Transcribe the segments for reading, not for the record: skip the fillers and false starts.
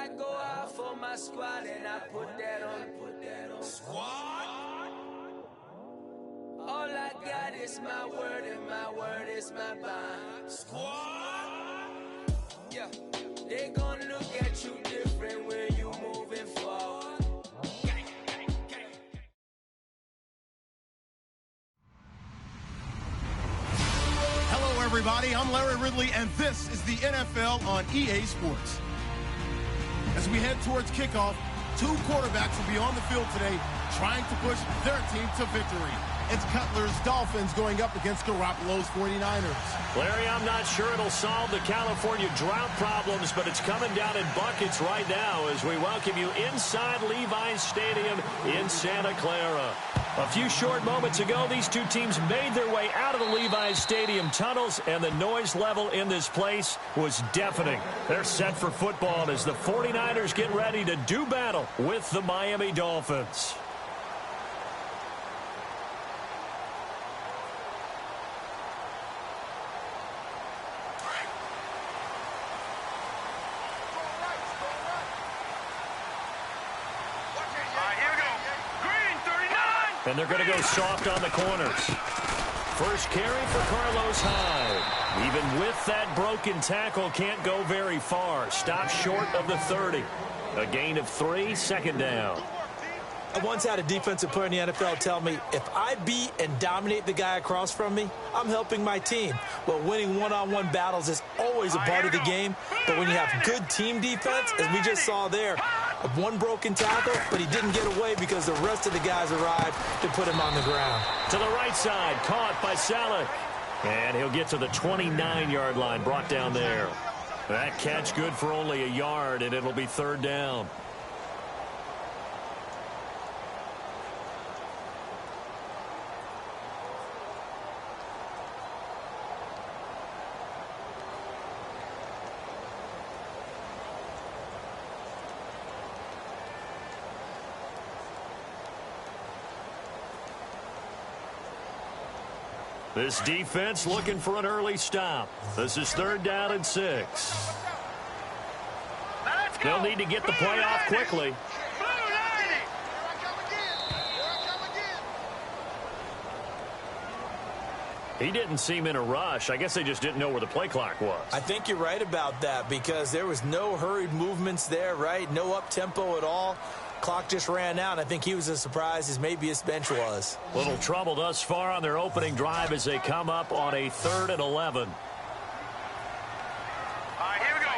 I go out for my squad and I put that on. Squad. All I got is my word and my word is my bond. Squad. Yeah. They gon' look at you different when you moving forward. Hello, everybody. I'm Larry Ridley, and this is the NFL on EA Sports. As we head towards kickoff, two quarterbacks will be on the field today trying to push their team to victory. It's Cutler's Dolphins going up against Garoppolo's 49ers. Larry, I'm not sure it'll solve the California drought problems, but it's coming down in buckets right now as we welcome you inside Levi's Stadium in Santa Clara. A few short moments ago, these two teams made their way out of the Levi's Stadium tunnels, and the noise level in this place was deafening. They're set for football as the 49ers get ready to do battle with the Miami Dolphins. And they're going to go soft on the corners. First carry for Carlos Hyde. Even with that broken tackle, can't go very far. Stop short of the 30. A gain of 3, second down. I once had a defensive player in the NFL tell me, if I beat and dominate the guy across from me, I'm helping my team. Well, winning one-on-one battles is always a part of the game, but when you have good team defense, as we just saw there, one broken tackle, but he didn't get away because the rest of the guys arrived to put him on the ground. To the right side, caught by Saleh. And he'll get to the 29-yard line, brought down there. That catch good for only a yard, and it'll be third down. This defense looking for an early stop. This is third down and 6. They'll need to get the play off quickly. He didn't seem in a rush. I guess they just didn't know where the play clock was. I think you're right about that because there was no hurried movements there, right? No up-tempo at all. Clock just ran out. I think he was as surprised as maybe his bench was. Little trouble thus far on their opening drive as they come up on a 3rd and 11. All right, here we go.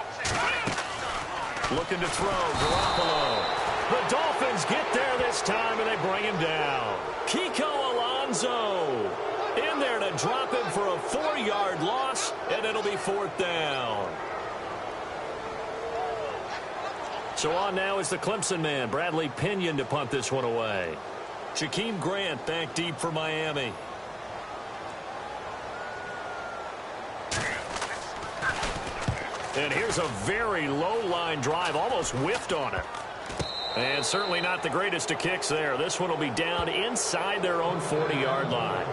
Looking to throw, Garoppolo. The Dolphins get there this time, and they bring him down. Kiko Alonso in there to drop him for a 4-yard loss, and it'll be 4th down. So on now is the Clemson man, Bradley Pinion, to punt this one away. Jakeem Grant back deep for Miami. And here's a very low-line drive, almost whiffed on it. And certainly not the greatest of kicks there. This one will be down inside their own 40-yard line.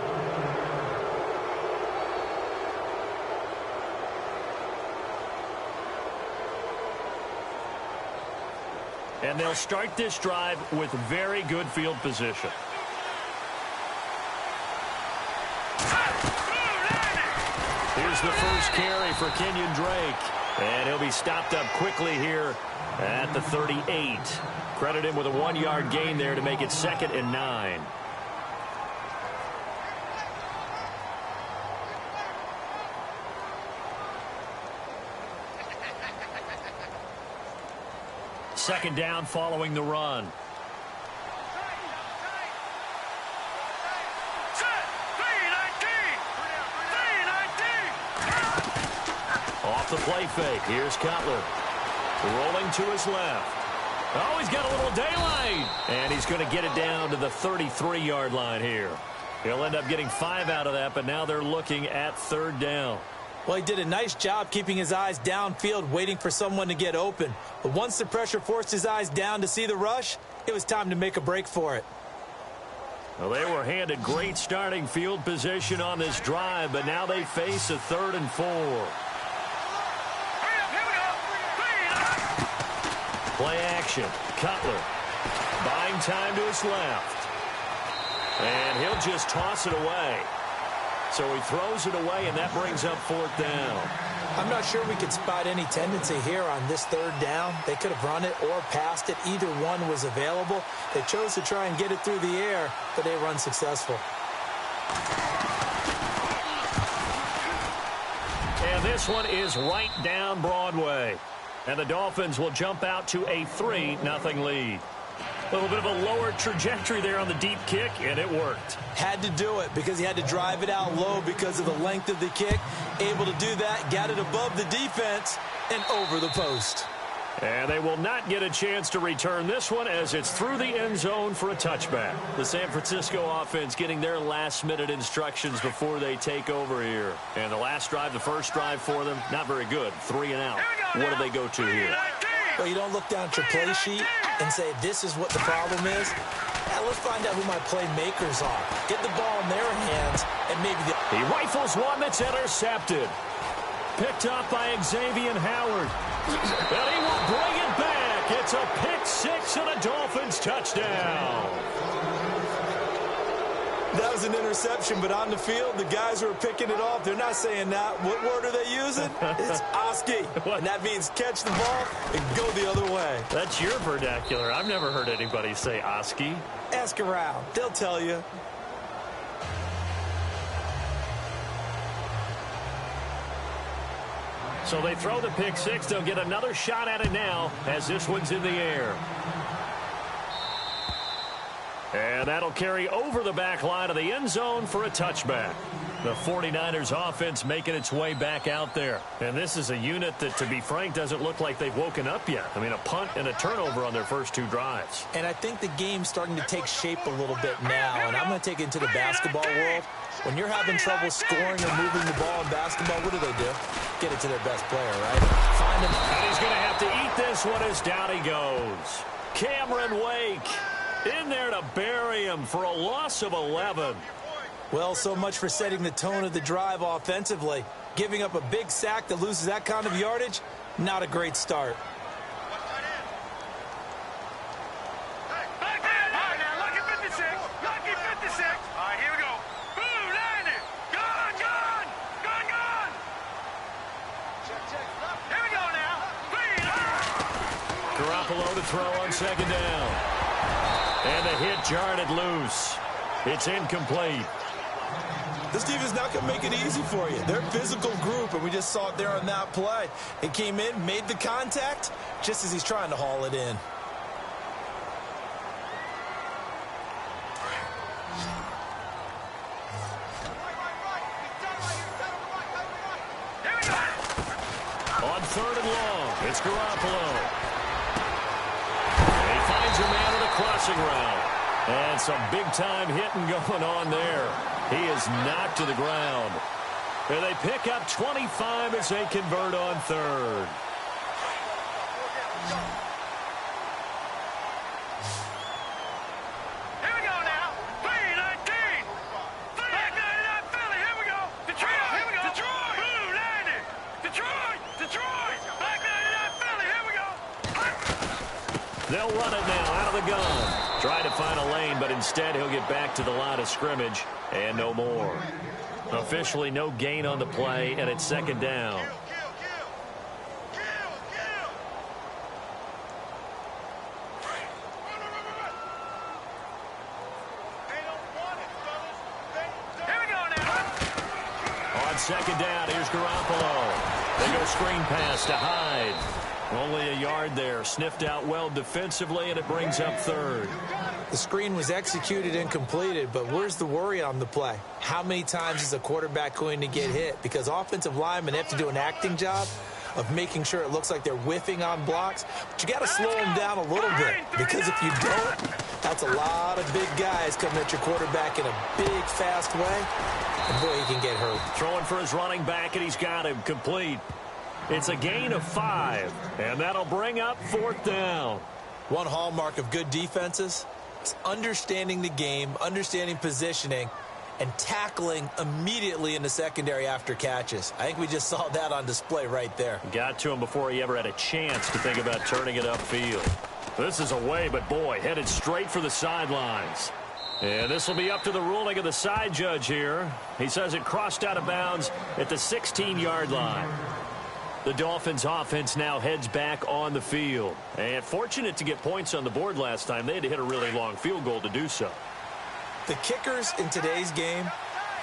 And they'll start this drive with very good field position. Here's the first carry for Kenyon Drake. And he'll be stopped up quickly here at the 38. Credit him with a 1-yard gain there to make it 2nd and 9. Second down following the run. Off the play fake. Here's Cutler. Rolling to his left. Oh, he's got a little daylight. And he's going to get it down to the 33-yard line here. He'll end up getting 5 out of that, but now they're looking at 3rd down. Well, he did a nice job keeping his eyes downfield, waiting for someone to get open. But once the pressure forced his eyes down to see the rush, it was time to make a break for it. Well, they were handed great starting field position on this drive, but now they face a 3rd and 4. Play action. Cutler buying time to his left. And he'll just toss it away. So he throws it away, and that brings up 4th down. I'm not sure we could spot any tendency here on this 3rd down. They could have run it or passed it. Either one was available. They chose to try and get it through the air, but they were unsuccessful. And this one is right down Broadway. And the Dolphins will jump out to a 3-0 lead. A little bit of a lower trajectory there on the deep kick, and it worked. Had to do it because he had to drive it out low because of the length of the kick. Able to do that, got it above the defense and over the post. And they will not get a chance to return this one as it's through the end zone for a touchback. The San Francisco offense getting their last-minute instructions before they take over here. And the last drive, the first drive for them, not very good. 3 and out. What do they go to here? Well, you don't look down at your play sheet and say, this is what the problem is. Now, let's find out who my playmakers are. Get the ball in their hands, and maybe He rifles one that's intercepted. Picked up by Xavier Howard. And he will bring it back. It's a pick 6 and a Dolphins touchdown. That was an interception, but on the field, the guys who are picking it off, they're not saying that. What word are they using? It's Oski. And that means catch the ball and go the other way. That's your vernacular. I've never heard anybody say Oski. Ask around. They'll tell you. So they throw the pick 6. They'll get another shot at it now as this one's in the air. And that'll carry over the back line of the end zone for a touchback. The 49ers offense making its way back out there. And this is a unit that, to be frank, doesn't look like they've woken up yet. I mean, a punt and a turnover on their first 2 drives. And I think the game's starting to take shape a little bit now. And I'm going to take it into the basketball world. When you're having trouble scoring or moving the ball in basketball, what do? Get it to their best player, right? Find him. And he's going to have to eat this one as down he goes. Cameron Wake in there to bury him for a loss of 11. Well, so much for setting the tone of the drive offensively. Giving up a big sack that loses that kind of yardage, not a great start. Garoppolo to throw on 2nd down. And the hit jarred it loose. It's incomplete. This defense is not going to make it easy for you. They're a physical group, and we just saw it there on that play. It came in, made the contact, just as he's trying to haul it in. On 3rd and long, it's Garoppolo. He finds a man at a crossing route. And some big-time hitting going on there. He is knocked to the ground. And they pick up 25 as they convert on 3rd. Here we go now. 3-19. Back 99 Philly. Here we go. Detroit. Here we go. Detroit. Blue 90. Detroit. Back 99 Philly. Here we go. They'll run it now out of the gun. Try to find a lane, but instead he'll get back to the line of scrimmage and no more. Officially no gain on the play, and it's 2nd down. On 2nd down, here's Garoppolo. They go screen pass to Hyde. Only a yard there. Sniffed out well defensively, and it brings up 3rd. The screen was executed and completed, but where's the worry on the play? How many times is a quarterback going to get hit? Because offensive linemen have to do an acting job of making sure it looks like they're whiffing on blocks. But you got to slow them down a little bit, because if you don't, that's a lot of big guys coming at your quarterback in a big, fast way. And boy, he can get hurt. Throwing for his running back, and he's got him complete. It's a gain of 5, and that'll bring up 4th down. One hallmark of good defenses is understanding the game, understanding positioning, and tackling immediately in the secondary after catches. I think we just saw that on display right there. Got to him before he ever had a chance to think about turning it upfield. This is away, but boy, headed straight for the sidelines. And this will be up to the ruling of the side judge here. He says it crossed out of bounds at the 16-yard line. The Dolphins offense now heads back on the field. And fortunate to get points on the board last time. They had to hit a really long field goal to do so. The kickers in today's game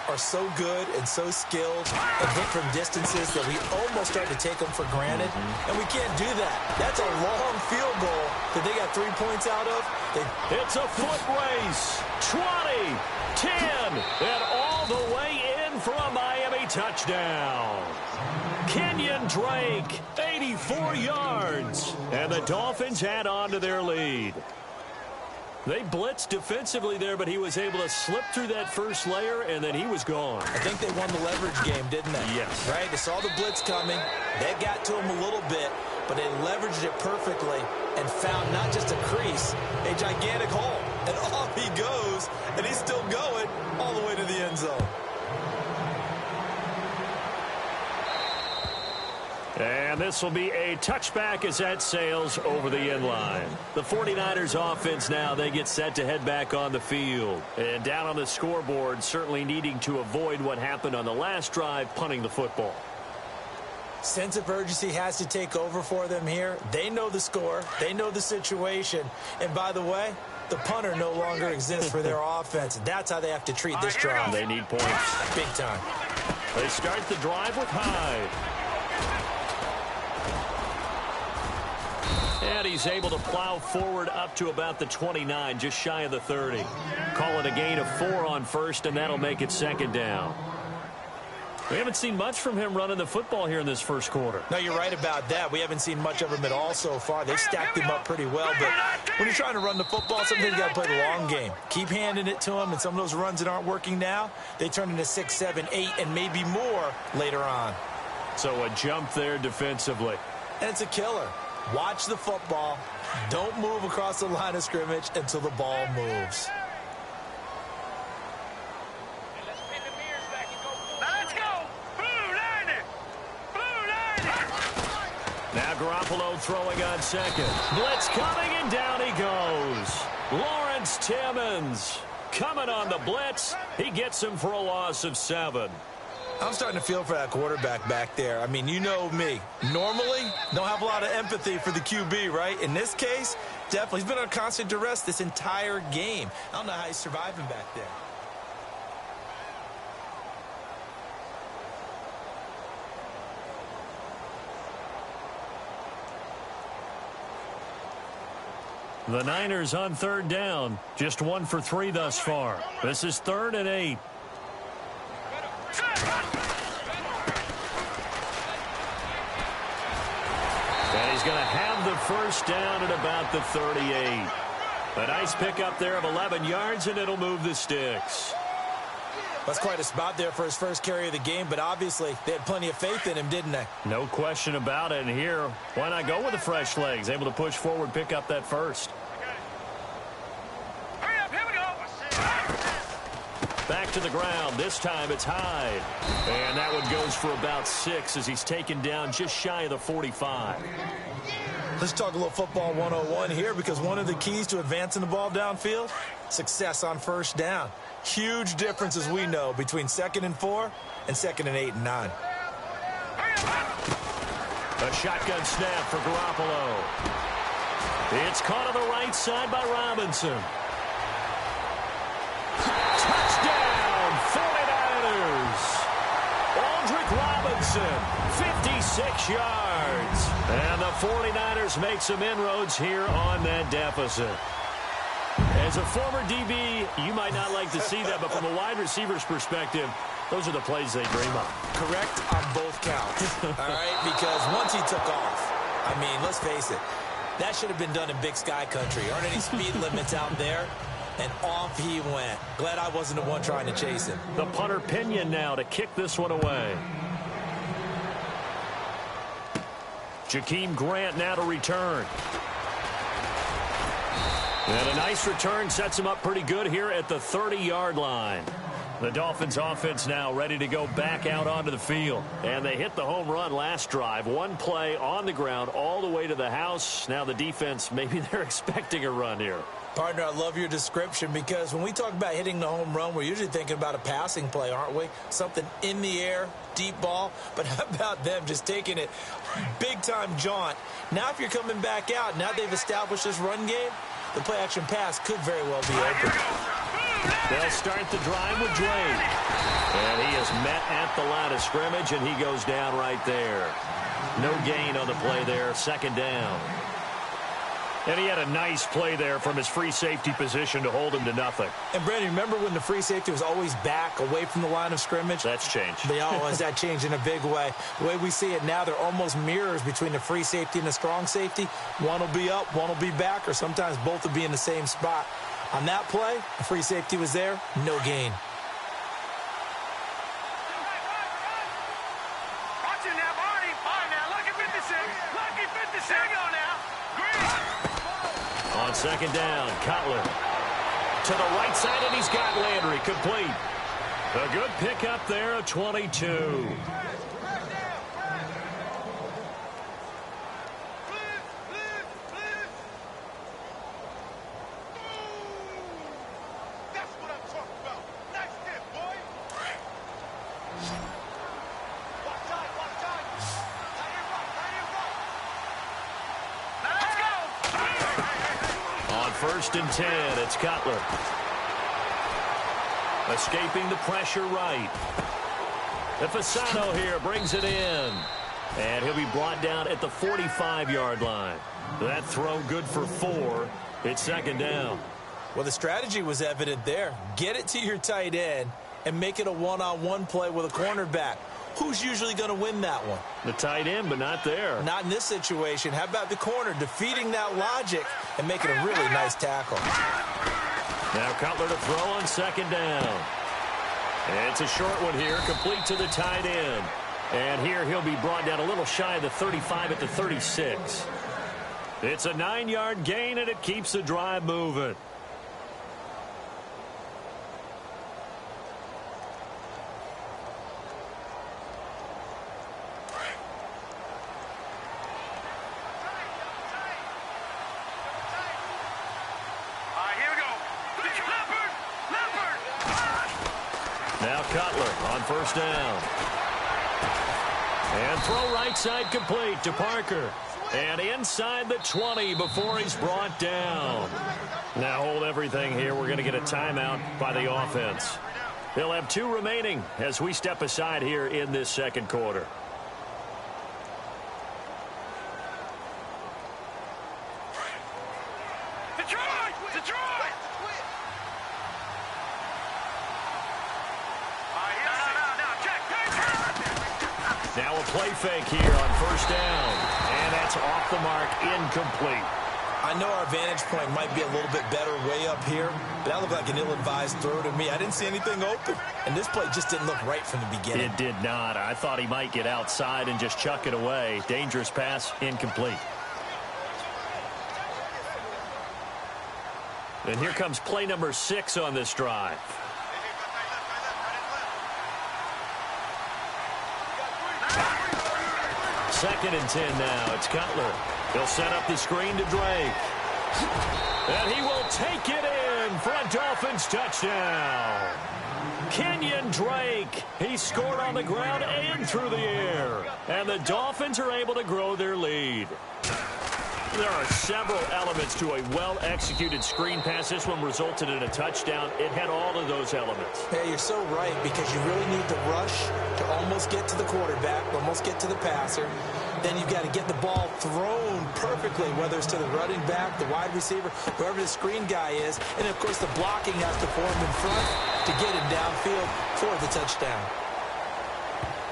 are so good and so skilled and hit from distances that we almost start to take them for granted. And we can't do that. That's a long field goal that they got 3 points out of. It's a foot race. 20, 10, and all the way in for a Miami touchdown. Kenyon Drake, 84 yards. And the Dolphins add on to their lead. They blitzed defensively there, but he was able to slip through that first layer, and then he was gone. I think they won the leverage game, didn't they? Yes. Right? They saw the blitz coming. They got to him a little bit, but they leveraged it perfectly and found not just a crease, a gigantic hole. And off he goes, and he's still going all the way to the end zone. And this will be a touchback as that sails over the end line. The 49ers offense now, they get set to head back on the field. And down on the scoreboard, certainly needing to avoid what happened on the last drive, punting the football. Sense of urgency has to take over for them here. They know the score. They know the situation. And by the way, the punter no longer exists for their offense. That's how they have to treat this drive. They need points. Big time. They start the drive with Hyde. And he's able to plow forward up to about the 29, just shy of the 30. Call it a gain of 4 on first, and that'll make it second down. We haven't seen much from him running the football here in this first quarter. No, you're right about that. We haven't seen much of him at all so far. They've stacked him up pretty well, but when you're trying to run the football, sometimes you got to play the long game. Keep handing it to him, and some of those runs that aren't working now, they turn into 6, 7, 8, and maybe more later on. So a jump there defensively. And it's a killer. Watch the football. Don't move across the line of scrimmage until the ball moves. Now Garoppolo throwing on second. Blitz coming, and down he goes. Lawrence Timmons coming on the blitz. He gets him for a loss of 7. I'm starting to feel for that quarterback back there. I mean, you know me. Normally, don't have a lot of empathy for the QB, right? In this case, definitely. He's been on constant duress this entire game. I don't know how he's surviving back there. The Niners on third down. Just 1 for 3 thus far. This is 3rd and 8. And he's going to have the first down at about the 38. A nice pickup there of 11 yards, and it'll move the sticks. That's quite a spot there for his first carry of the game, but obviously they had plenty of faith in him, didn't they? No question about it. And here, why not go with the fresh legs? Able to push forward, pick up that first. Back to the ground. This time it's Hyde. And that one goes for about 6 as he's taken down just shy of the 45. Let's talk a little football 101 here, because one of the keys to advancing the ball downfield, success on first down. Huge difference, as we know, between 2nd and 4 and 2nd and 8 and 9. A shotgun snap for Garoppolo. It's caught on the right side by Robinson. Touchdown, 49ers. Aldrick Robinson, 56 yards. And the 49ers make some inroads here on that deficit. As a former DB, you might not like to see that, but from a wide receiver's perspective, those are the plays they dream of. Correct on both counts, all right? Because once he took off, I mean, let's face it, that should have been done in Big Sky Country. Aren't any speed limits out there? And off he went. Glad I wasn't the one trying to chase him. The punter Pinion now to kick this one away. Jakeem Grant now to return. And a nice return sets him up pretty good here at the 30-yard line. The Dolphins offense now ready to go back out onto the field. And they hit the home run last drive. One play on the ground all the way to the house. Now the defense, maybe they're expecting a run here. Partner, I love your description because when we talk about hitting the home run, we're usually thinking about a passing play, aren't we? Something in the air, deep ball. But how about them just taking it big-time jaunt? Now if you're coming back out, now they've established this run game, the play-action pass could very well be open. They'll start the drive with Drake. And he is met at the line of scrimmage, and he goes down right there. No gain on the play there, second down. And he had a nice play there from his free safety position to hold him to nothing. And, Brandon, remember when the free safety was always back away from the line of scrimmage? That's changed. That changed in a big way. The way we see it now, they're almost mirrors between the free safety and the strong safety. One will be up, one will be back, or sometimes both will be in the same spot. On that play, the free safety was there, no gain. Watch it now, Barney. All right, now, lucky 56. Lucky 56. There you go now. Green. On second down, Cutler to the right side, and he's got Landry complete. A good pickup there, a 22. First and 10, it's Cutler. Escaping the pressure right. The Fasano here brings it in. And he'll be brought down at the 45-yard line. That throw good for 4. It's second down. Well, the strategy was evident there. Get it to your tight end and make it a one-on-one play with a cornerback. Who's usually going to win that one? The tight end, but not there. Not in this situation. How about the corner defeating that logic and making a really nice tackle? Now Cutler to throw on second down. And it's a short one here, complete to the tight end. And here he'll be brought down a little shy of the 35 at the 36. It's a 9-yard gain, and it keeps the drive moving. Cutler on first down. And throw right side complete to Parker. And inside the 20 before he's brought down. Now hold everything here. We're going to get a timeout by the offense. They'll have 2 remaining as we step aside here in this second quarter. Now a play fake here on first down. And that's off the mark, incomplete. I know our vantage point might be a little bit better way up here, but that looked like an ill-advised throw to me. I didn't see anything open, and this play just didn't look right from the beginning. It did not. I thought he might get outside and just chuck it away. Dangerous pass, incomplete. And here comes play number 6 on this drive. Second and 10 now. It's Cutler. He'll set up the screen to Drake. And he will take it in for a Dolphins touchdown. Kenyon Drake. He scored on the ground and through the air. And the Dolphins are able to grow their lead. There are several elements to a well-executed screen pass. This one resulted in a touchdown. It had all of those elements. Yeah, you're so right, because you really need to rush to almost get to the quarterback, almost get to the passer. Then you've got to get the ball thrown perfectly, whether it's to the running back, the wide receiver, whoever the screen guy is. And, of course, the blocking has to form in front to get him downfield for the touchdown.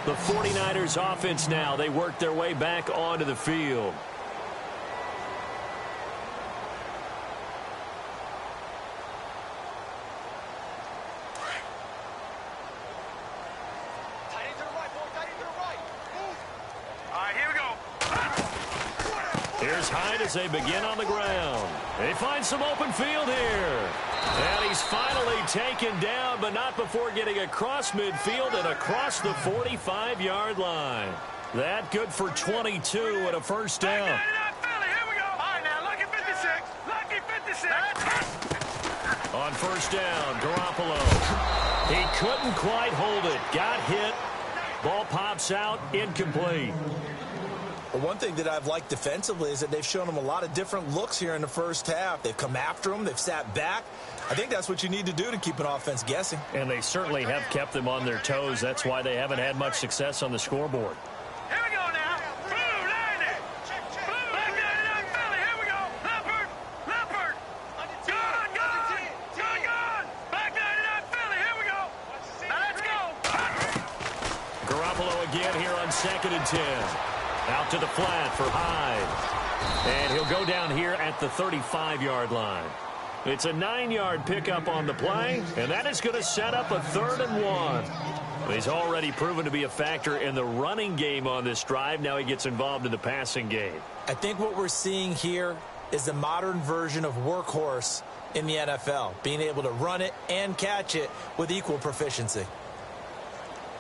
The 49ers offense now. They work their way back onto the field. Here's Hyde as they begin on the ground. They find some open field here. And he's finally taken down, but not before getting across midfield and across the 45-yard line. That good for 22 and a first down. Here we go. All right, now, lucky 56. Lucky 56. On first down, Garoppolo. He couldn't quite hold it. Got hit. Ball pops out, incomplete. Well, one thing that I've liked defensively is that they've shown him a lot of different looks here in the first half. They've come after him. They've sat back. I think that's what you need to do to keep an offense guessing. And they certainly have kept them on their toes. That's why they haven't had much success on the scoreboard. Here we go now. Blue, landing. Blue, back 99 Philly. Here we go. Leopard. Leopard. Gone, gone. Gone, gone. Back 99 Philly. Here we go. Now let's go. Garoppolo again here on 2nd and 10. Out to the flat for Hyde. And he'll go down here at the 35-yard line. It's a 9-yard pickup on the play, and that is going to set up a 3rd and 1. He's already proven to be a factor in the running game on this drive. Now he gets involved in the passing game. I think what we're seeing here is the modern version of workhorse in the NFL, being able to run it and catch it with equal proficiency.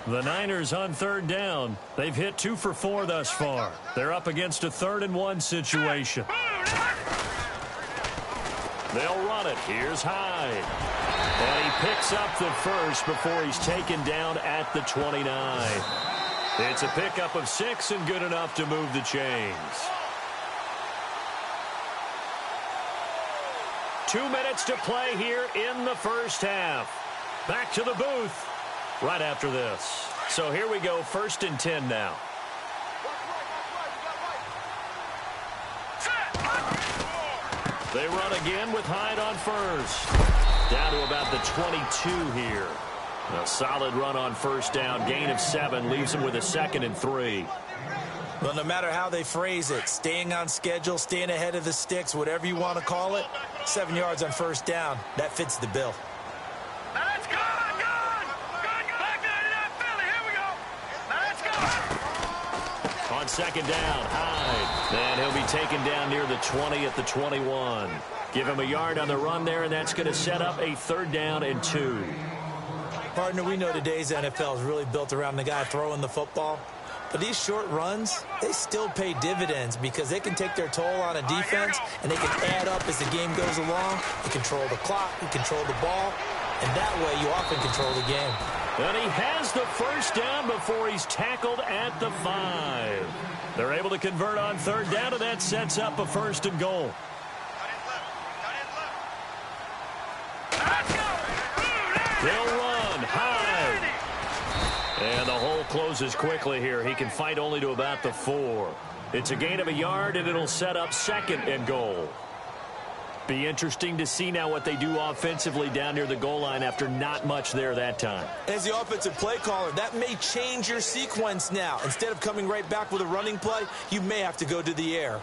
The Niners on 3rd down. They've hit 2 for 4 thus far. They're up against a 3rd and 1 situation. They'll run it. Here's Hyde. And he picks up the first before he's taken down at the 29. It's a pickup of 6 and good enough to move the chains. 2 minutes to play here in the first half. Back to the booth right after this. So here we go, 1st and 10 now. They run again with Hyde on first. Down to about the 22 here. A solid run on first down. Gain of 7 leaves them with a 2nd and 3. Well, no matter how they phrase it, staying on schedule, staying ahead of the sticks, whatever you want to call it, 7 yards on first down, that fits the bill. Let's go. Back 99 Philly. Here we go. Now let's go. On 2nd down, Hyde. And he'll be taken down near the 20 at the 21. Give him a yard on the run there, and that's going to set up a 3rd down and 2. Partner, we know today's NFL is really built around the guy throwing the football. But these short runs, they still pay dividends because they can take their toll on a defense, and they can add up as the game goes along. You control the clock, you control the ball, and that way you often control the game. And he has the first down before he's tackled at the 5. They're able to convert on 3rd down, and that sets up a 1st and goal. They'll run. Hyde. And the hole closes quickly here. He can fight only to about the 4. It's a gain of a yard, and it'll set up 2nd and goal. Be interesting to see now what they do offensively down near the goal line after not much there that time. As the offensive play caller, that may change your sequence now. Instead of coming right back with a running play, you may have to go to the air.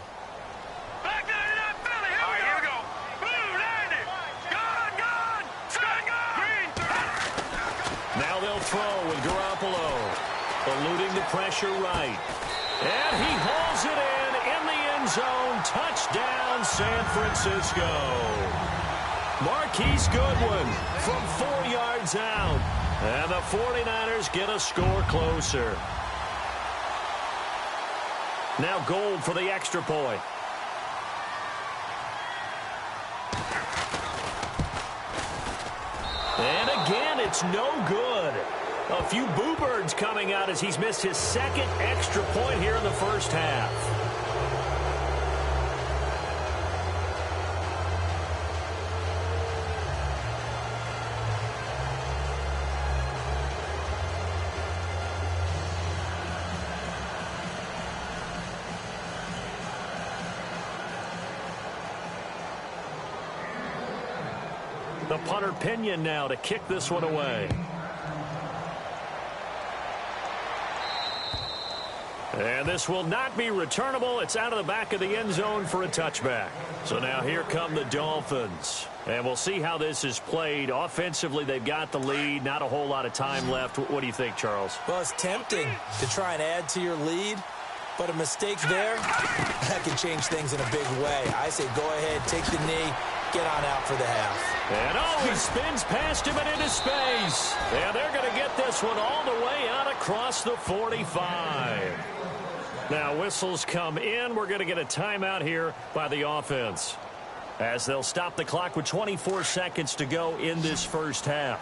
Back 99 Philly. Here we go. Blue, landing. Gone. Green. Now they'll throw with Garoppolo. Eluding the pressure right. And he hauls it in the end zone. Touchdown, San Francisco. Marquise Goodwin from 4 yards out. And the 49ers get a score closer. Now Gold for the extra point. And again, it's no good. A few boo birds coming out as he's missed his 2nd extra point here in the first half. The punter Pinion now to kick this one away. And this will not be returnable. It's out of the back of the end zone for a touchback. So now here come the Dolphins. And we'll see how this is played. Offensively, they've got the lead. Not a whole lot of time left. What do you think, Charles? Well, it's tempting to try and add to your lead. But a mistake there, that can change things in a big way. I say go ahead, take the knee, get on out for the half. And he spins past him and into space. And they're going to get this one all the way out across the 45. Now whistles come in. We're going to get a timeout here by the offense, as they'll stop the clock with 24 seconds to go in this first half.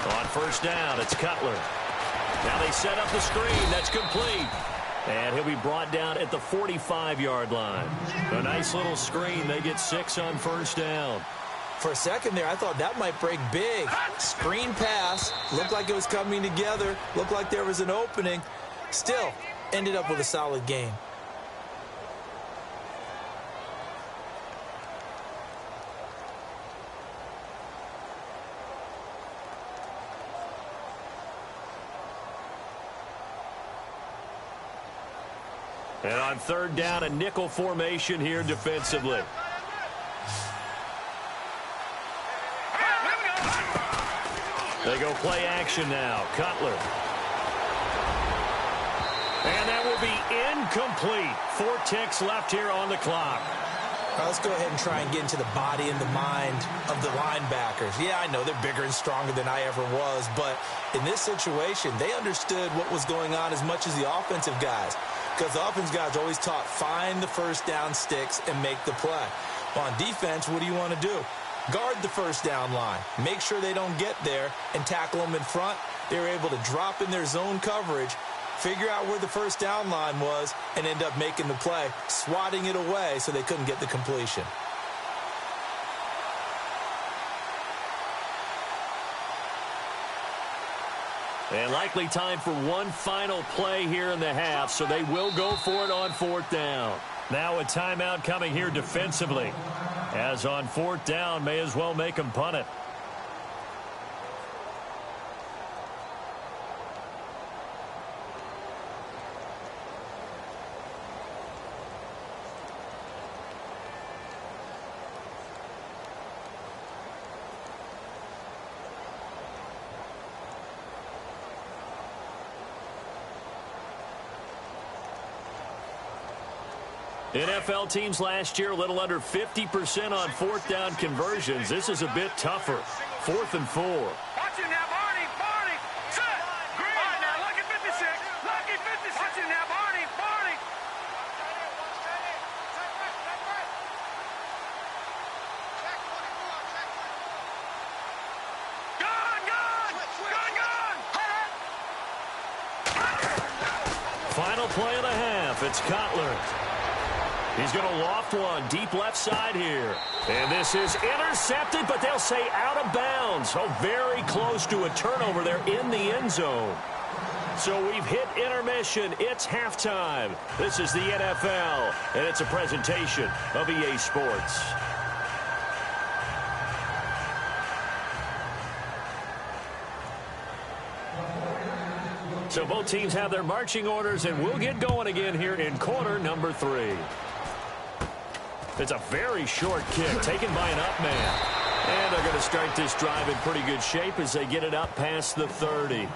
On first down, it's Cutler. Now they set up the screen. That's complete. And he'll be brought down at the 45-yard line. A nice little screen. They get 6 on first down. For a second there, I thought that might break big. Screen pass. Looked like it was coming together. Looked like there was an opening. Still, ended up with a solid game. And on third down, a nickel formation here defensively. They go play action now. Cutler. And that will be incomplete. 4 ticks left here on the clock. Let's go ahead and try and get into the body and the mind of the linebackers. Yeah, I know they're bigger and stronger than I ever was, but in this situation, they understood what was going on as much as the offensive guys, because the offensive guys are always taught, find the first down sticks and make the play. Well, on defense, what do you want to do? Guard the first down line. Make sure they don't get there and tackle them in front. They were able to drop in their zone coverage, figure out where the first down line was, and end up making the play, swatting it away so they couldn't get the completion. And likely time for one final play here in the half, so they will go for it on fourth down. Now a timeout coming here defensively, as on fourth down, may as well make them punt it. NFL teams last year a little under 50% on fourth down conversions. This is a bit tougher. 4th and 4. Watch it now, Barney. Set. Green. All right, now, lucky 56. Lucky 56. Watch it now, Barney. Gun. Final play of the half. It's Cutler. He's going to loft one deep left side here. And this is intercepted, but they'll say out of bounds. Oh, very close to a turnover there in the end zone. So we've hit intermission. It's halftime. This is the NFL, and it's a presentation of EA Sports. So both teams have their marching orders, and we'll get going again here in quarter number 3. It's a very short kick taken by an up man. And they're going to start this drive in pretty good shape as they get it up past the 30.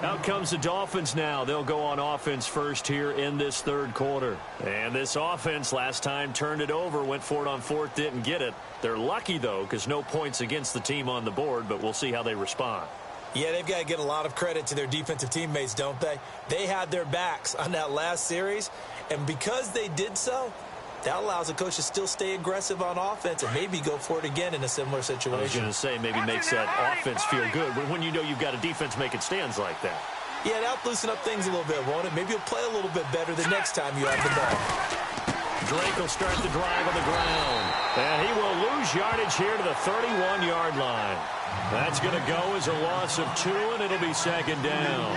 Out comes the Dolphins now. They'll go on offense first here in this third quarter. And this offense last time turned it over, went for it on fourth, didn't get it. They're lucky, though, because no points against the team on the board, but we'll see how they respond. Yeah, they've got to get a lot of credit to their defensive teammates, don't they? They had their backs on that last series, and because they did so, that allows the coach to still stay aggressive on offense and maybe go for it again in a similar situation. I was going to say, maybe makes that offense feel good when you know you've got a defense making stands like that. Yeah, that'll loosen up things a little bit, won't it? Maybe you'll play a little bit better the next time you have the ball. Drake will start the drive on the ground. And he will lose yardage here to the 31-yard line. That's going to go as a loss of 2, and it'll be second down.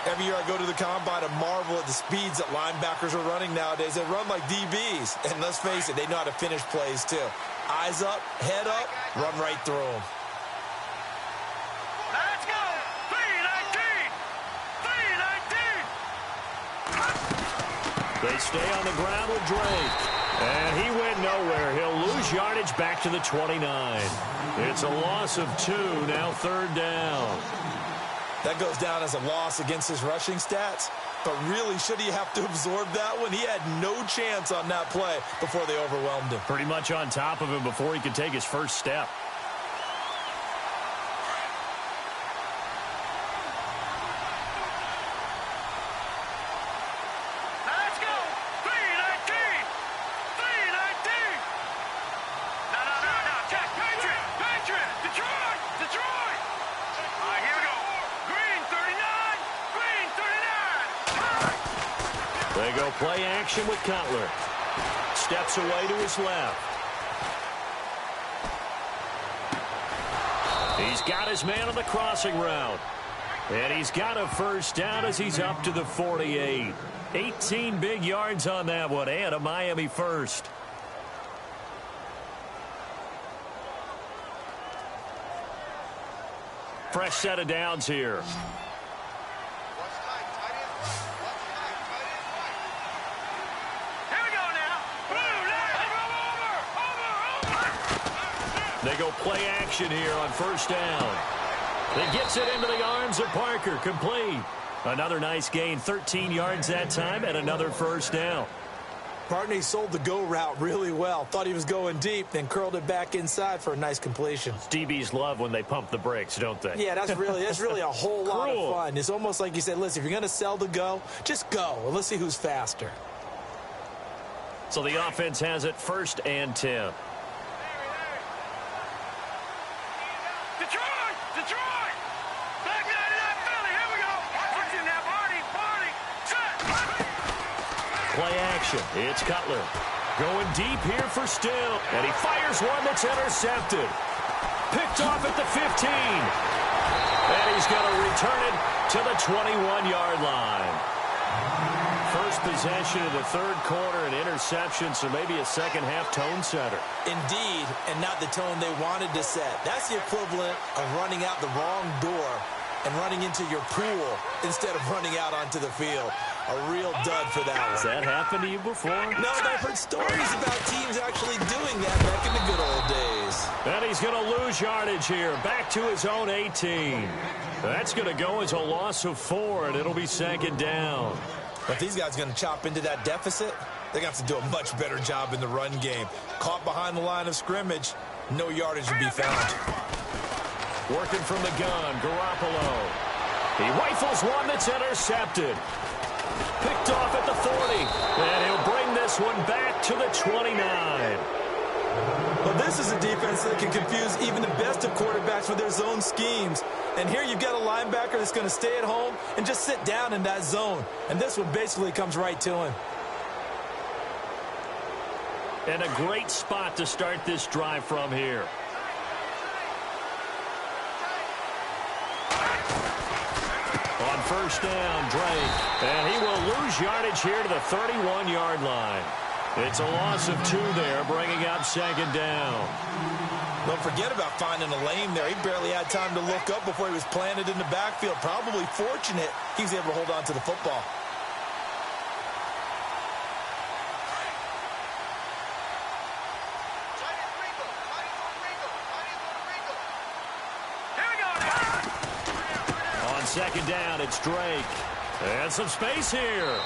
Every year I go to the combine and marvel at the speeds that linebackers are running nowadays. They run like DBs. And let's face it, they know how to finish plays too. Eyes up, head up, run right through them. Let's go. V-19. They stay on the ground with Drake. And he went nowhere. He'll lose yardage back to the 29. It's a loss of 2, now third down. That goes down as a loss against his rushing stats. But really, should he have to absorb that one? He had no chance on that play before they overwhelmed him. Pretty much on top of him before he could take his first step. Let's go! 319! 319! No. Check! Patriot! Detroit! All right, here we go. Green 39! Green 39! They go play action with Cutler. Steps away to his left. He's got his man on the crossing route. And he's got a first down as he's up to the 48. 18 big yards on that one, and a Miami first. Fresh set of downs here. Here we go now. Over. They go play action here on first down. He gets it into the arms of Parker, complete. Another nice gain, 13 yards that time, and another first down. Partner, he sold the go route really well. Thought he was going deep, then curled it back inside for a nice completion. DBs love when they pump the brakes, don't they? Yeah, that's really a whole lot of fun. It's almost like you said, listen, if you're going to sell the go, just go. And let's see who's faster. So the offense has it 1st and 10. Detroit! Back 99 Philly, here we go. Watch him now, Barney, set. Play action. It's Cutler. Going deep here for Still. And he fires one that's intercepted. Picked off at the 15. And he's going to return it to the 21-yard line. First possession of the third quarter, an interception, so maybe a second-half tone setter. Indeed, and not the tone they wanted to set. That's the equivalent of running out the wrong door and running into your pool instead of running out onto the field. A real dud for that Has one. that happened to you before? No, but I've heard stories about teams actually doing that back in the good old days. And he's going to lose yardage here. Back to his own 18. That's going to go as a loss of 4, and it'll be second down. If these guys are going to chop into that deficit, they're going to have to do a much better job in the run game. Caught behind the line of scrimmage, no yardage to be found. Working from the gun, Garoppolo. He rifles one that's intercepted. Picked off at the 40. And he'll bring this one back to the 29. Well, this is a defense that can confuse even the best of quarterbacks with their zone schemes. And here you've got a linebacker that's going to stay at home and just sit down in that zone. And this one basically comes right to him. And a great spot to start this drive from here. On first down, Drake. And he will lose yardage here to the 31-yard line. It's a loss of 2 there, bringing up second down. Don't forget about finding a lane there. He barely had time to look up before he was planted in the backfield. Probably fortunate he was able to hold on to the football. On second down, it's Drake. And some space here.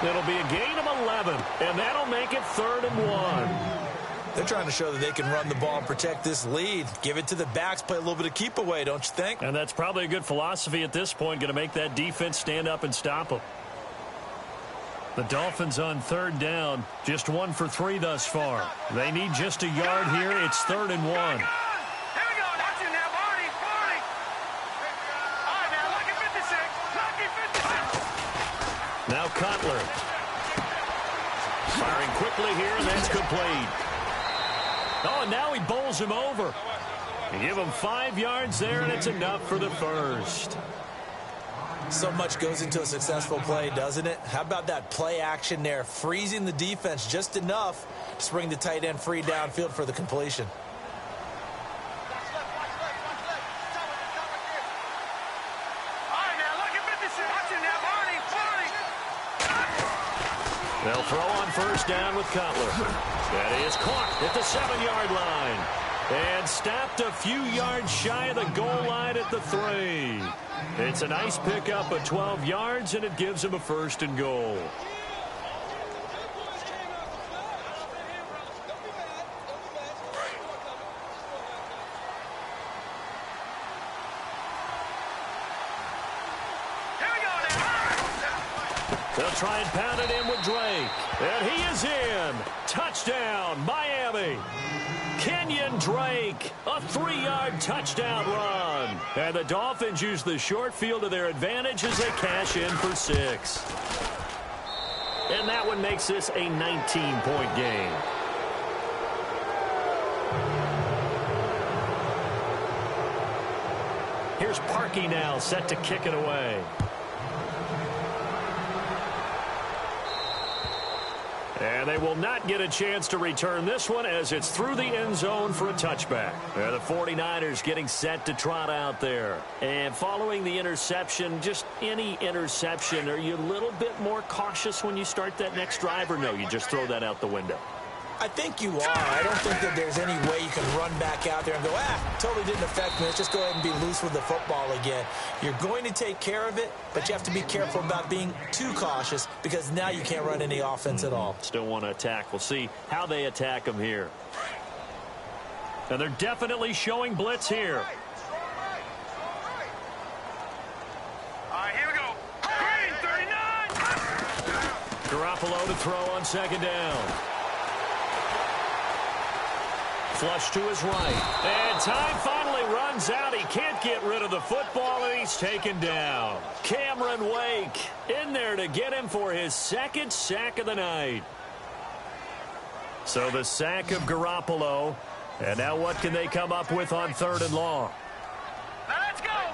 It'll be a gain of 11, and that'll make it 3rd and 1. They're trying to show that they can run the ball and protect this lead. Give it to the backs, play a little bit of keep away, don't you think? And that's probably a good philosophy at this point, going to make that defense stand up and stop them. The Dolphins on 3rd down, just 1 for 3 thus far. They need just a yard here. It's 3rd and 1. Here we go. Watch him now, Barney. All right, now, lucky 56. Lucky 56. Now Cutler. Firing quickly here, and that's complete. Oh, and now he bowls him over. You give him 5 yards there, and it's enough for the first. So much goes into a successful play, doesn't it? How about that play action there, freezing the defense just enough to bring the tight end free downfield for the completion. All right, now, lucky 56. Watch him now, Barney. They'll throw on first down with Cutler. That is caught at the 7-yard line. And stopped a few yards shy of the goal line at the 3. It's a nice pickup of 12 yards, and it gives him a 1st and goal. They'll try and pound it in with Drake. And he is in. Touchdown, Miami. Kenyon Drake, a 3-yard touchdown run. And the Dolphins use the short field to their advantage as they cash in for 6. And that one makes this a 19-point game. Here's Parkey now, set to kick it away. And they will not get a chance to return this one as it's through the end zone for a touchback. The 49ers getting set to trot out there. And following the interception, just any interception, are you a little bit more cautious when you start that next drive, or no, you just throw that out the window? I think you are. I don't think that there's any way you can run back out there and go, totally didn't affect me. Let's just go ahead and be loose with the football again. You're going to take care of it, but you have to be careful about being too cautious because now you can't run any offense at all. Still want to attack. We'll see how they attack them here. And they're definitely showing blitz here. All right, here we go. Green, 39. Garoppolo to throw on 2nd down. Flush to his right. And time finally runs out. He can't get rid of the football, and he's taken down. Cameron Wake in there to get him for his 2nd sack of the night. So the sack of Garoppolo. And now what can they come up with on 3rd and long? Let's go.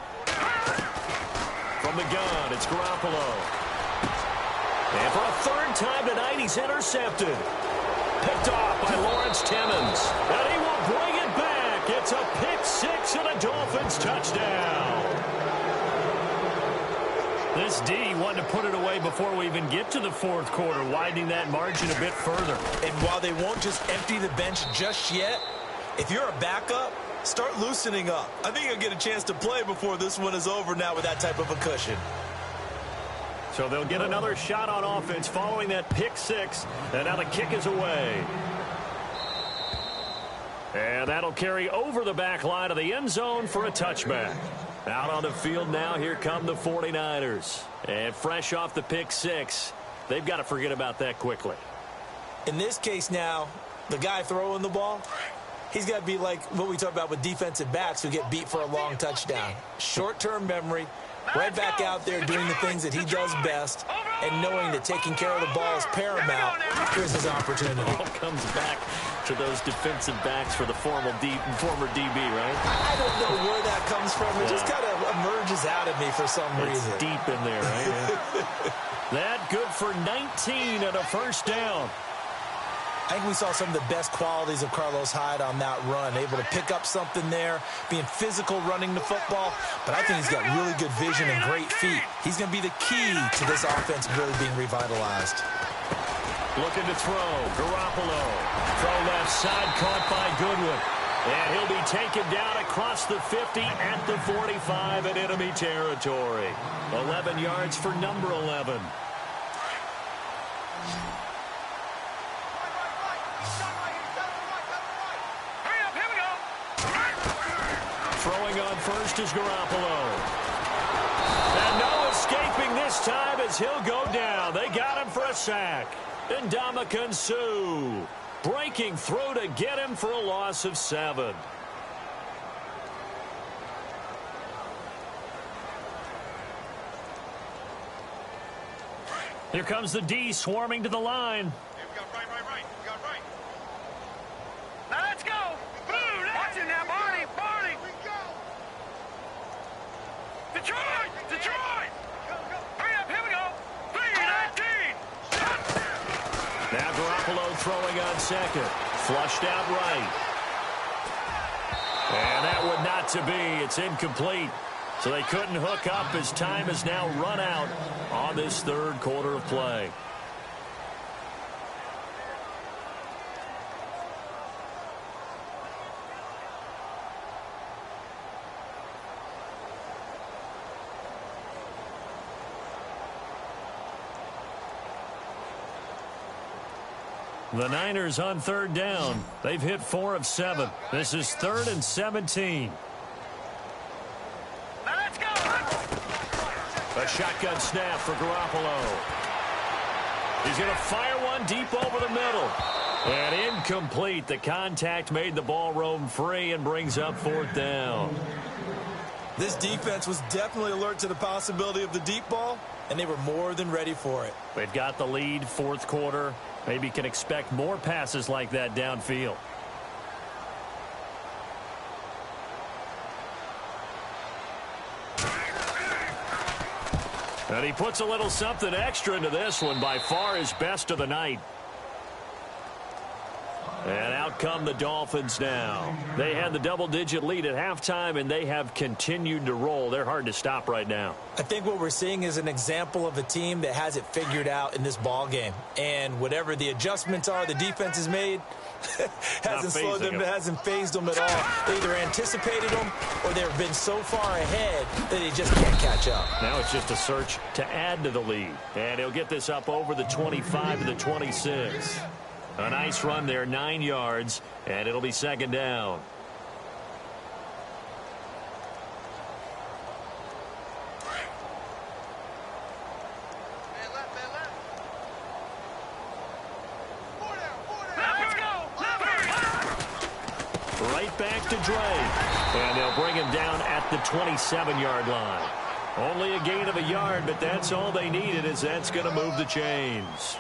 From the gun, it's Garoppolo. And for a 3rd time tonight, he's intercepted. Picked off by Lawrence Timmons. And he will bring it back. It's a pick 6 and a Dolphins touchdown. This D wanted to put it away before we even get to the 4th quarter, widening that margin a bit further. And while they won't just empty the bench just yet, if you're a backup, start loosening up. I think you'll get a chance to play before this one is over now with that type of a cushion. So they'll get another shot on offense following that pick 6. And now the kick is away. And that'll carry over the back line of the end zone for a touchback. Out on the field now, here come the 49ers. And fresh off the pick 6, they've got to forget about that quickly. In this case now, the guy throwing the ball, he's got to be like what we talk about with defensive backs who get beat for a long touchdown. Short-term memory. Right back out there doing the things that he does best and knowing that taking care of the ball is paramount. Here's his opportunity. All comes back to those defensive backs for the former DB, right? I don't know where that comes from. It just kind of emerges out of me for some reason. It's deep in there, right? Yeah. That good for 19 and a 1st down. I think we saw some of the best qualities of Carlos Hyde on that run, able to pick up something there, being physical running the football, but I think he's got really good vision and great feet. He's going to be the key to this offense really being revitalized. Looking to throw, Garoppolo. Throw left side, caught by Goodwin. And he'll be taken down across the 50 at the 45 in enemy territory. 11 yards for number 11. Throwing on first is Garoppolo. And no escaping this time as he'll go down. They got him for a sack. And Ndamukong Suh breaking through to get him for a loss of 7. Here comes the D swarming to the line. We got right. We got right. Now let's go. Boom. Watch it now, Barney. Detroit. Hurry up. Here we go. 3-19. Now Garoppolo throwing on 2nd. Flushed out right. And that would not to be. It's incomplete. So they couldn't hook up as time has now run out on this 3rd quarter of play. The Niners on third down. They've hit 4 of 7. This is 3rd and 17. Now let's go. A shotgun snap for Garoppolo. He's going to fire one deep over the middle. And incomplete. The contact made the ball roam free and brings up 4th down. This defense was definitely alert to the possibility of the deep ball, and they were more than ready for it. They've got the lead, 4th quarter. Maybe can expect more passes like that downfield. And he puts a little something extra into this one. By far his best of the night. And out come the Dolphins now. They had the double-digit lead at halftime, and they have continued to roll. They're hard to stop right now. I think what we're seeing is an example of a team that has it figured out in this ball game. And whatever the adjustments are the defense has made hasn't slowed them, hasn't phased them at all. They either anticipated them or they've been so far ahead that they just can't catch up. Now it's just a search to add to the lead. And he'll get this up over the 25 to the 26. A nice run there, 9 yards, and it'll be 2nd down. Right back to Drake. And they'll bring him down at the 27-yard line. Only a gain of a yard, but that's all they needed, as that's going to move the chains.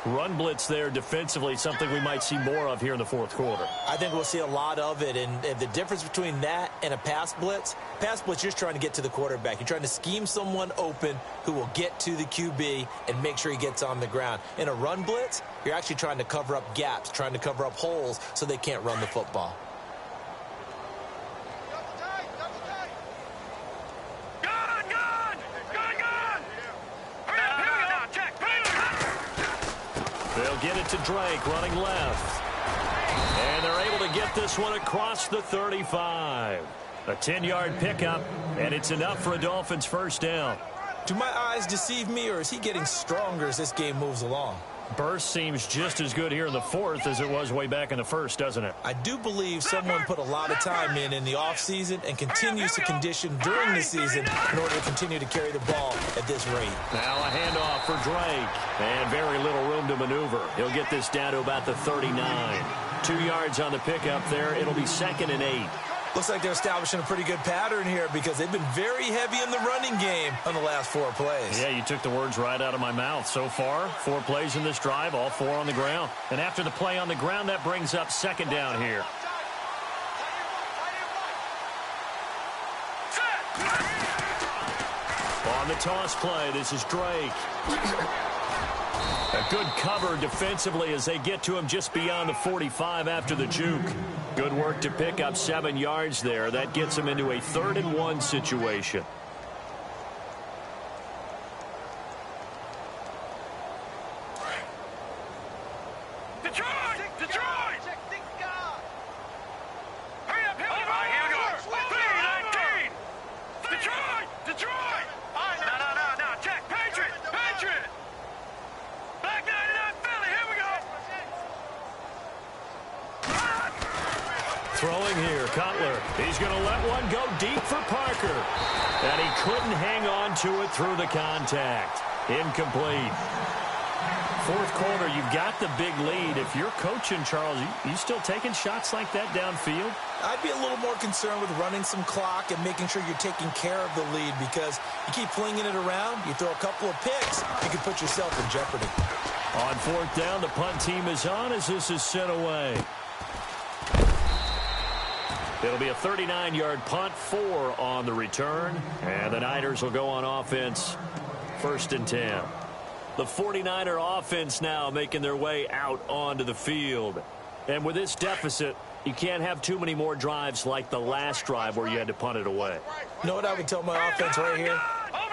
Run blitz there defensively, something we might see more of here in the 4th quarter. I think we'll see a lot of it, and the difference between that and a pass blitz, you're just trying to get to the quarterback. You're trying to scheme someone open who will get to the QB and make sure he gets on the ground. In a run blitz, you're actually trying to cover up gaps, trying to cover up holes so they can't run the football. They'll get it to Drake, running left. And they're able to get this one across the 35. A 10-yard pickup, and it's enough for a Dolphins 1st down. Do my eyes deceive me, or is he getting stronger as this game moves along? Burst seems just as good here in the 4th as it was way back in the 1st, doesn't it? I do believe someone put a lot of time in the offseason and continues to condition during the season in order to continue to carry the ball at this rate. Now a handoff for Drake. And very little room to maneuver. He'll get this down to about the 39. 2 yards on the pickup there. It'll be 2nd and 8. Looks like they're establishing a pretty good pattern here because they've been very heavy in the running game on the last 4 plays. Yeah, you took the words right out of my mouth. So far, 4 plays in this drive, all 4 on the ground. And after the play on the ground, that brings up 2nd down here. On the toss play, this is Drake. A good cover defensively as they get to him just beyond the 45 after the juke. Good work to pick up 7 yards there. That gets him into a 3rd and 1 situation. Detroit! Detroit! Hurry up, here we go! 3-19! Detroit! Detroit! No, check! Patriot! Black 99 Philly, here we go! Throwing here, Cutler. He's going to let one go deep for Parker. And he couldn't hang on to it through the contact. Incomplete. 4th quarter, you've got the big lead. If you're coaching, Charles, you still taking shots like that downfield? I'd be a little more concerned with running some clock and making sure you're taking care of the lead because you keep flinging it around, you throw a couple of picks, you can put yourself in jeopardy. On 4th down, the punt team is on as this is sent away. It'll be a 39-yard punt, 4 on the return, and the Niners will go on offense, 1st and 10. The 49er offense now making their way out onto the field. And with this deficit, you can't have too many more drives like the last drive where you had to punt it away. You know what I would tell my offense right here?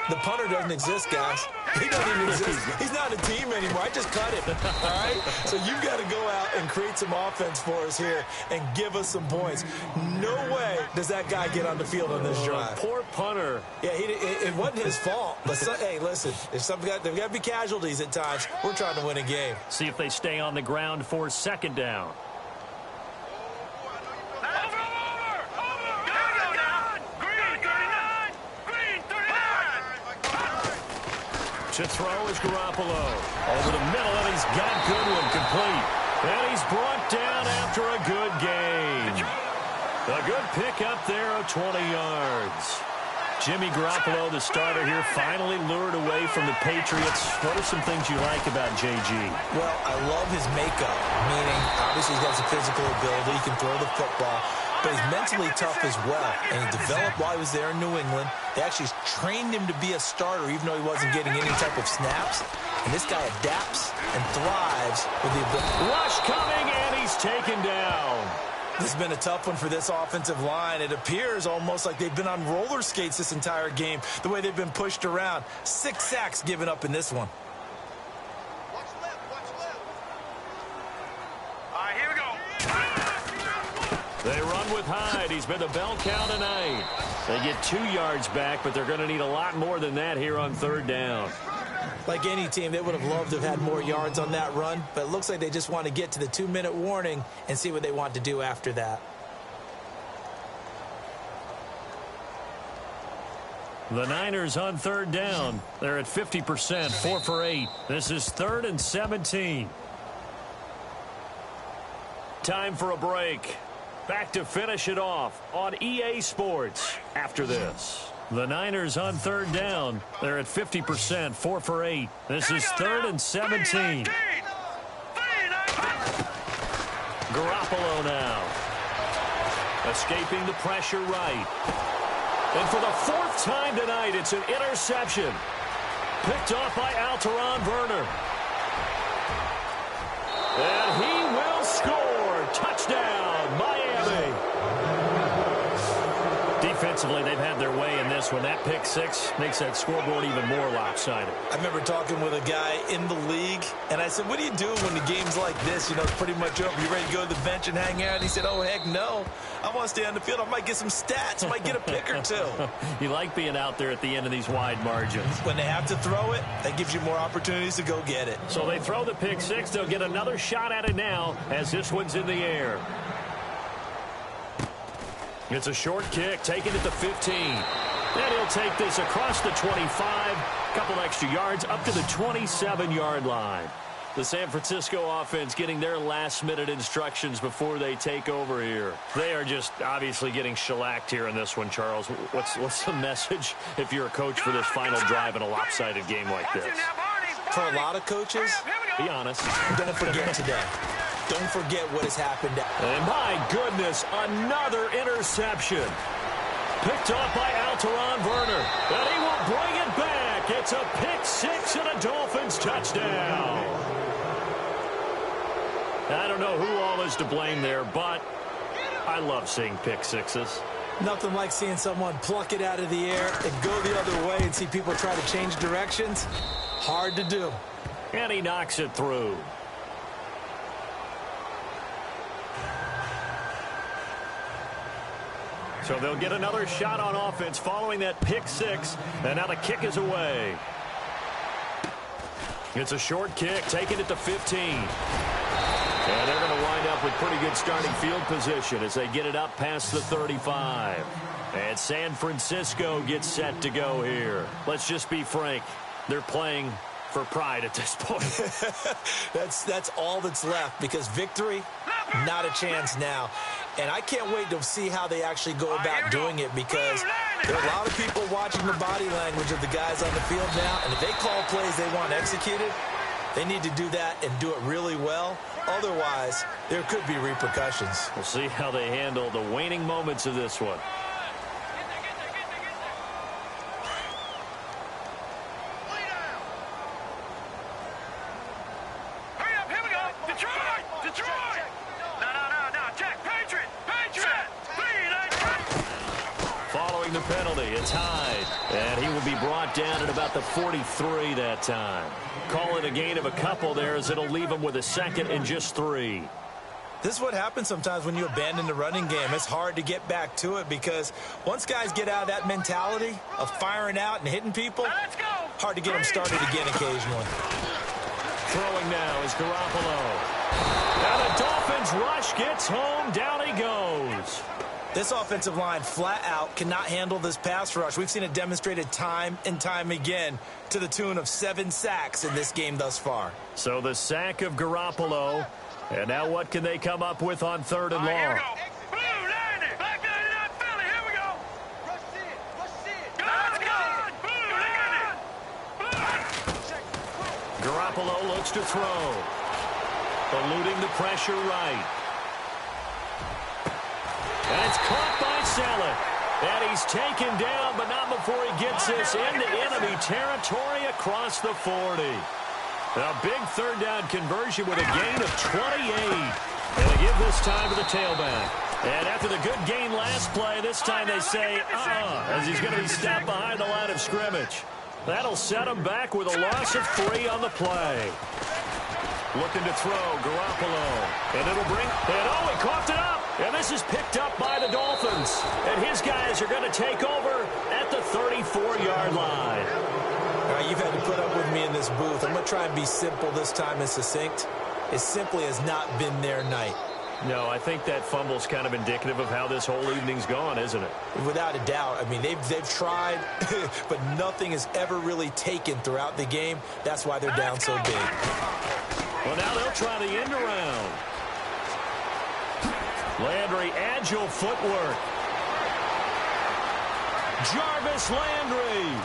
The punter doesn't exist, guys. He doesn't even exist. He's not a team anymore. I just cut him, all right? So you've got to go out and create some offense for us here and give us some points. No way does that guy get on the field on this drive. Poor punter. Yeah, it wasn't his fault. But hey, listen, there's got to be casualties at times. We're trying to win a game. See if they stay on the ground for second down. To throw is Garoppolo. Over the middle, and he's got Goodwin complete. And he's brought down after a good gain. A good pickup there of 20 yards. Jimmy Garoppolo, the starter here, finally lured away from the Patriots. What are some things you like about JG? Well, I love his makeup, meaning obviously he's got some physical ability. He can throw the football. But he's mentally tough as well, and he developed while he was there in New England. They actually trained him to be a starter even though he wasn't getting any type of snaps. And this guy adapts and thrives with the ability. Rush coming, and he's taken down. This has been a tough one for this offensive line. It appears almost like they've been on roller skates this entire game, the way they've been pushed around. 6 sacks given up in this one. Watch left. All right, here we go. They run with Hyde. He's been the bell cow tonight. They get 2 yards back, but they're going to need a lot more than that here on third down. Like any team, they would have loved to have had more yards on that run, but it looks like they just want to get to the 2-minute warning and see what they want to do after that. The Niners on third down. They're at 50%, 4 for 8. This is 3rd and 17. Time for a break. Back to finish it off on EA Sports after this. The Niners on third down. They're at 50%, 4 for 8. This is 3rd and 17. Garoppolo now. Escaping the pressure right. And for the 4th time tonight, it's an interception. Picked off by Alteron Werner. And he will score. Touchdown, Miami. Defensively, they've had their way in this one. That pick 6 makes that scoreboard even more lopsided. I remember talking with a guy in the league, and I said, what do you do when the game's like this? You know, it's pretty much over. You ready to go to the bench and hang out? And he said, oh, heck no. I want to stay on the field. I might get some stats. I might get a pick or 2. You like being out there at the end of these wide margins. When they have to throw it, that gives you more opportunities to go get it. So they throw the pick 6. They'll get another shot at it now as this one's in the air. It's a short kick, taken at the 15. And he'll take this across the 25, couple extra yards up to the 27-yard line. The San Francisco offense getting their last-minute instructions before they take over here. They are just obviously getting shellacked here in this one, Charles. What's the message if you're a coach for this final drive in a lopsided game like this? For a lot of coaches, be honest, don't forget today. Don't forget what has happened. And my goodness, another interception. Picked off by Alteron Werner. And he will bring it back. It's a pick 6 and a Dolphins touchdown. I don't know who all is to blame there, but I love seeing pick 6s. Nothing like seeing someone pluck it out of the air and go the other way and see people try to change directions. Hard to do. And he knocks it through. So they'll get another shot on offense following that pick 6. And now the kick is away. It's a short kick, taken at the 15. And they're going to wind up with pretty good starting field position as they get it up past the 35. And San Francisco gets set to go here. Let's just be frank. They're playing for pride at this point. That's all that's left, because victory, not a chance now. And I can't wait to see how they actually go about doing it, because there are a lot of people watching the body language of the guys on the field now, and if they call plays they want executed, they need to do that and do it really well. Otherwise, there could be repercussions. We'll see how they handle the waning moments of this one. throwing the penalty. It's Hyde. And he will be brought down at about the 43 that time. Call it a gain of a couple there as it'll leave him with a second and just 3. This is what happens sometimes when you abandon the running game. It's hard to get back to it because once guys get out of that mentality of firing out and hitting people, hard to get them started again occasionally. Throwing now is Garoppolo. And the Dolphins rush gets home. Down he goes. This offensive line flat out cannot handle this pass rush. We've seen it demonstrated time and time again to the tune of 7 sacks in this game thus far. So the sack of Garoppolo. And now what can they come up with on 3rd and long? Here we go. Blue, landing. Back 99, Philly. Here we go. Rush it. Rush it. Go. Blue, landing. Blue. Garoppolo looks to throw. Eluding the pressure right. And it's caught by Saleh. And he's taken down, but not before he gets this into enemy territory across the 40. A big 3rd down conversion with a gain of 28. And they give this time to the tailback. And after the good gain last play, this time they say, as he's going to be stopped behind the line of scrimmage. That'll set him back with a loss of 3 on the play. Looking to throw, Garoppolo. And it'll bring, and he coughed it up. And this is picked up by the Dolphins. And his guys are going to take over at the 34-yard line. All right, you've had to put up with me in this booth. I'm going to try and be simple this time and succinct. It simply has not been their night. No, I think that fumble's kind of indicative of how this whole evening's gone, isn't it? Without a doubt. I mean, they've tried, but nothing is ever really taken throughout the game. That's why they're down so big. Well, now they'll try the end around. Landry, agile footwork. Jarvis Landry.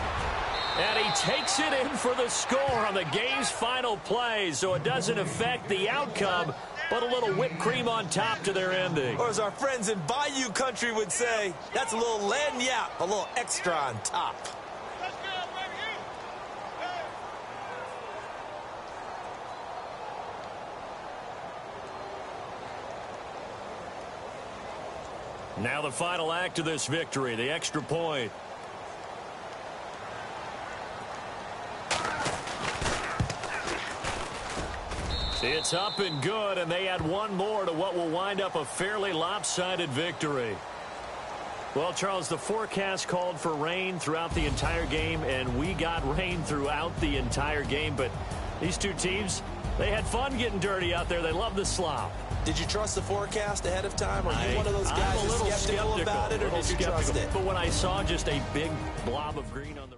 And he takes it in for the score on the game's final play, so it doesn't affect the outcome, but a little whipped cream on top to their ending. Or as our friends in Bayou country would say, that's a little lagniappe, a little extra on top. Now the final act of this victory, the extra point. It's up and good, and they add one more to what will wind up a fairly lopsided victory. Well, Charles, the forecast called for rain throughout the entire game, and we got rain throughout the entire game. But these two teams, they had fun getting dirty out there. They love the slop. Did you trust the forecast ahead of time? Or are you one of those guys I'm a little skeptical about it, or did you trust it? But when I saw just a big blob of green on the